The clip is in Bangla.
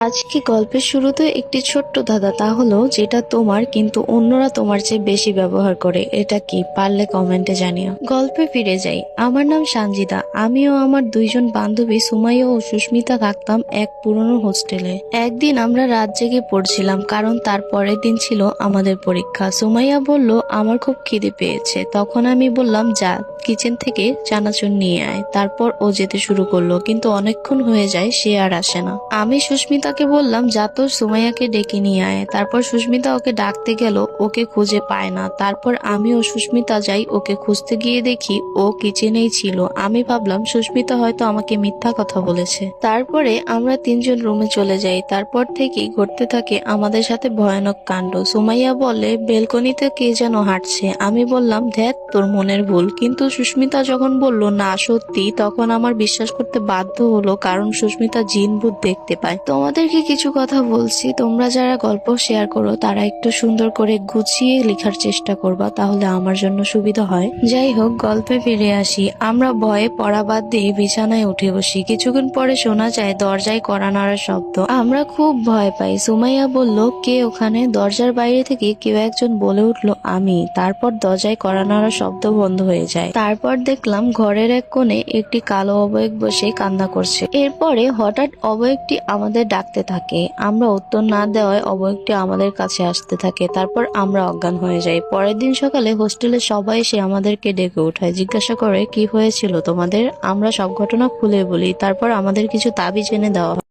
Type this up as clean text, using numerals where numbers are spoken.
আজকে গল্পের শুরুতে একটি ছোট্ট ধাঁধা, তা হলো যেটা তোমার কিন্তু অন্যরা তোমার চেয়ে বেশি ব্যবহার করে, এটা কি পারলে কমেন্টে জানিও। গল্পে ফিরে যাই। আমার নাম সানজিদা। আমিও আমার দুইজন বান্ধবী সুমাইয়া ও সুস্মিতা থাকতাম এক পুরনো হোস্টেলে। একদিন আমরা রাত জেগে পড়ছিলাম, কারণ তার পরের দিন ছিল আমাদের পরীক্ষা। সুমাইয়া বলল, আমার খুব খিদে পেয়েছে। তখন আমি বললাম, যা কিচেন থেকে চানাচুর নিয়ে আয়। তারপর ও যেতে শুরু করলো, কিন্তু অনেকক্ষণ হয়ে যায়, সে আর আসে না। আমি সুস্মিতাকে বললাম, যা তো সুমাইয়াকে ডেকে নিয়ে আয়। তারপর সুস্মিতা ওকে ডাকতে গেল, ওকে খুঁজে পায় না। তারপর আমি ও সুস্মিতা যাই, ওকে খুঁজতে গিয়ে দেখি ও কিচেনেই ছিল। আমি ভাবলাম সুস্মিতা হয়তো আমাকে মিথ্যা কথা বলেছে। তারপরে আমরা তিনজন রুমে চলে যাই। তারপর থেকেই ঘটতে থাকে আমাদের সাথে ভয়ানক কাণ্ড। সুমাইয়া বলে, বেলকনিতে কে যেন হাঁটছে। আমি বললাম, ধ্যাত, তোর মনের ভুল। কিন্তু সুস্মিতা যখন বলল না সত্যি, তখন আমার বিশ্বাস করতে বাধ্য হলো, কারণ সুস্মিতা জিন ভূত দেখতে পায়। তোমাদেরকে কিছু কথা বলছি, তোমরা যারা গল্প শেয়ার করো তারা একটু সুন্দর করে গুছিয়ে লেখার চেষ্টা করবা, তাহলে আমার জন্য সুবিধা হয়। যাই হোক, গল্পে ফিরে আসি। আমরা ভয়ে পড়া বাদ দিয়ে বিছানায় উঠে বসি। কিছুক্ষণ পরে শোনা যায় দরজায় কড়া নাড়ার শব্দ। আমরা খুব ভয় পাই। সুমাইয়া বলল, কে ওখানে? দরজার বাইরে থেকে কেউ একজন বলে উঠলো, আমি। তারপর দরজায় কড়া নাড়ার শব্দ বন্ধ হয়ে যায়। তারপর দেখলাম ঘরের এক কোণে একটি কালো অবয়ব বসে কান্না করছে। এরপরে হঠাৎ অবয়বটি আমাদের ডাকতে থাকে। আমরা উত্তর না দেওয়ায় অবয়বটি আমাদের কাছে আসতে থাকে। তারপর আমরা অজ্ঞান হয়ে যাই। পরের দিন সকালে হোস্টেলের সবাই এসে আমাদেরকে ডেকে ওঠায়, জিজ্ঞাসা করে, কি হয়েছিল তোমাদের? আমরা সব ঘটনা খুলে বলি। তারপর আমাদের কিছু তাবিজ এনে দেওয়া হয়।